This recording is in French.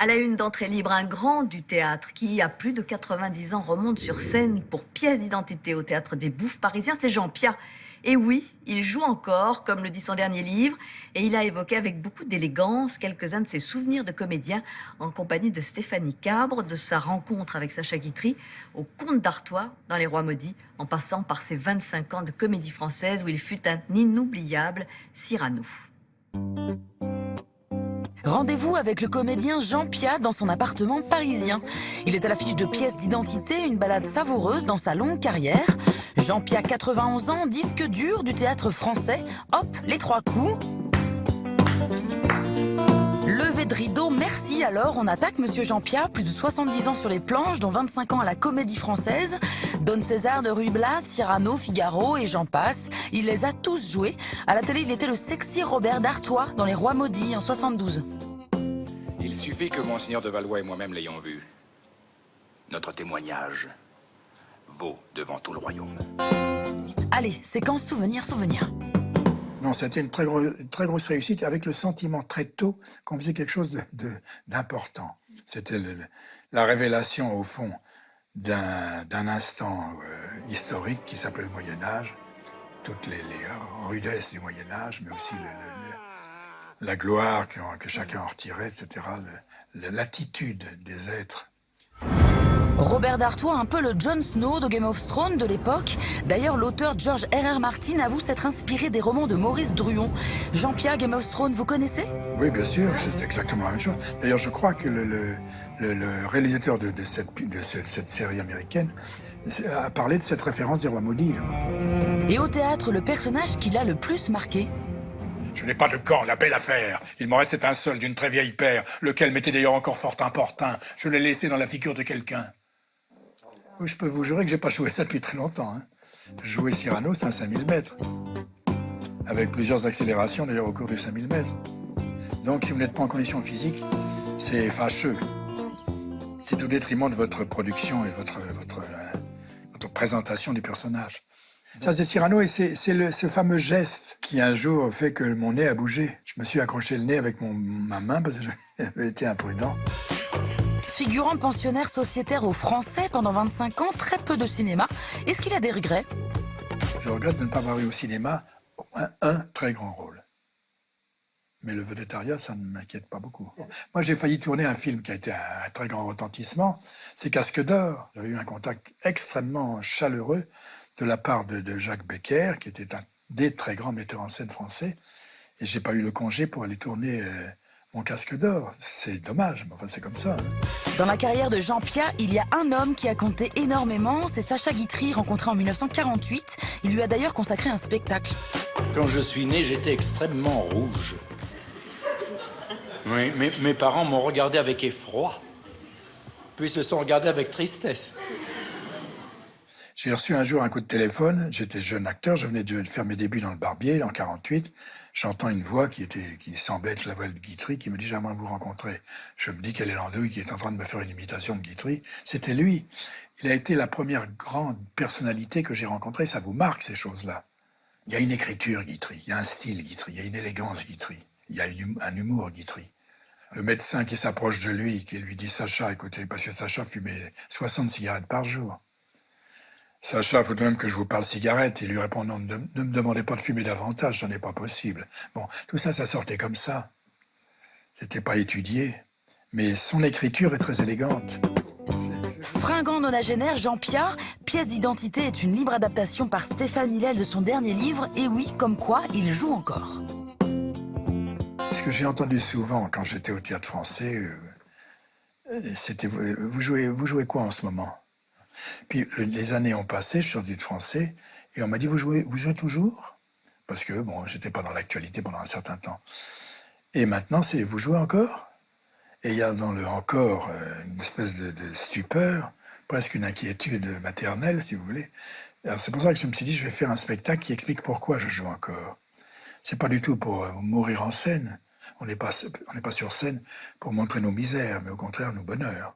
À la une d'entrée libre, un grand du théâtre qui, à plus de 90 ans, remonte sur scène pour pièce d'identité au Théâtre des Bouffes parisiens, c'est Jean Piat. Et oui, il joue encore, comme le dit son dernier livre, et il a évoqué avec beaucoup d'élégance quelques-uns de ses souvenirs de comédien en compagnie de Stéphanie Cabre, de sa rencontre avec Sacha Guitry au Comte d'Artois dans Les Rois Maudits, en passant par ses 25 ans de comédie française où il fut un inoubliable Cyrano. Rendez-vous avec le comédien Jean Piat dans son appartement parisien. Il est à l'affiche de pièces d'identité, une balade savoureuse dans sa longue carrière. Jean Piat, 91 ans, disque dur du théâtre français. Hop, les 3 coups. Levé de rideau, merci. Alors, on attaque Monsieur Jean Piat, plus de 70 ans sur les planches, dont 25 ans à la Comédie Française. Don César de Ruy Blas, Cyrano, Figaro et j'en passe. Il les a tous joués. À la télé, il était le sexy Robert d'Artois dans Les Rois Maudits en 72. Il suffit que Monseigneur de Valois et moi-même l'ayons vu. Notre témoignage vaut devant tout le royaume. Allez, séquence souvenir. Non, c'était une très grosse réussite, avec le sentiment très tôt qu'on faisait quelque chose d'important. C'était la révélation, au fond, d'un instant historique qui s'appelle le Moyen-Âge, toutes les rudesses du Moyen-Âge, mais aussi la gloire que chacun en retirait, etc., l'attitude des êtres. Robert d'Artois, un peu le Jon Snow de Game of Thrones de l'époque. D'ailleurs, l'auteur George R.R. Martin avoue s'être inspiré des romans de Maurice Druon. Jean Piat, Game of Thrones, vous connaissez? Oui, bien sûr, c'est exactement la même chose. D'ailleurs, je crois que le réalisateur de cette série américaine a parlé de cette référence des Rois Maudits. Et au théâtre, le personnage qui l'a le plus marqué? Je n'ai pas de camp, la belle affaire. Il m'en restait un seul d'une très vieille paire, lequel m'était d'ailleurs encore fort importun. Je l'ai laissé dans la figure de quelqu'un. Oui, je peux vous jurer que j'ai pas joué ça depuis très longtemps. Jouer Cyrano, c'est un 5000 mètres. Avec plusieurs accélérations d'ailleurs au cours de 5000 mètres. Donc si vous n'êtes pas en condition physique, c'est fâcheux. C'est au détriment de votre production et votre présentation du personnage. Ça, c'est Cyrano et c'est ce fameux geste qui un jour fait que mon nez a bougé. Je me suis accroché le nez avec ma main parce que j'avais été imprudent. Figurant pensionnaire sociétaire aux Français pendant 25 ans, très peu de cinéma. Est-ce qu'il a des regrets? Je regrette de ne pas avoir eu au cinéma au moins un très grand rôle. Mais le vedettariat, ça ne m'inquiète pas beaucoup. Moi, j'ai failli tourner un film qui a été un très grand retentissement. C'est Casque d'Or. J'avais eu un contact extrêmement chaleureux de la part de Jacques Becker, qui était un des très grands metteurs en scène français. Et j'ai pas eu le congé pour aller tourner mon Casque d'Or. C'est dommage, mais enfin c'est comme ça. Dans la carrière de Jean Piat, il y a un homme qui a compté énormément, c'est Sacha Guitry, rencontré en 1948. Il lui a d'ailleurs consacré un spectacle. Quand je suis né, j'étais extrêmement rouge. Oui, mes parents m'ont regardé avec effroi, puis ils se sont regardés avec tristesse. J'ai reçu un jour un coup de téléphone, j'étais jeune acteur, je venais de faire mes débuts dans Le Barbier en 48. J'entends une voix qui semblait être la voix de Guitry qui me dit « J'aimerais vous rencontrer ». Je me dis quelle est l'andouille qui est en train de me faire une imitation de Guitry. C'était lui. Il a été la première grande personnalité que j'ai rencontrée. Ça vous marque ces choses-là. Il y a une écriture Guitry, il y a un style Guitry, il y a une élégance Guitry, il y a un humour Guitry. Le médecin qui s'approche de lui, qui lui dit « Sacha, écoutez, parce que Sacha fumait 60 cigarettes par jour. » Sacha, il faut tout de même que je vous parle cigarette. Il lui répond, non, ne me demandez pas de fumer davantage, ce n'est pas possible. Bon, tout ça, ça sortait comme ça. C'était pas étudié, mais son écriture est très élégante. Fringant nonagénaire, Jean Piat, pièce d'identité est une libre adaptation par Stéphane Hillel de son dernier livre, et oui, comme quoi, il joue encore. Ce que j'ai entendu souvent quand j'étais au Théâtre Français, c'était, vous jouez quoi en ce moment? Puis les années ont passé, je suis sorti de français, et on m'a dit, vous jouez toujours? Parce que, bon, j'étais pas dans l'actualité pendant un certain temps. Et maintenant, c'est, vous jouez encore? Et il y a dans le encore une espèce de stupeur, presque une inquiétude maternelle, si vous voulez. Alors c'est pour ça que je me suis dit, je vais faire un spectacle qui explique pourquoi je joue encore. C'est pas du tout pour mourir en scène. On n'est pas sur scène pour montrer nos misères, mais au contraire nos bonheurs.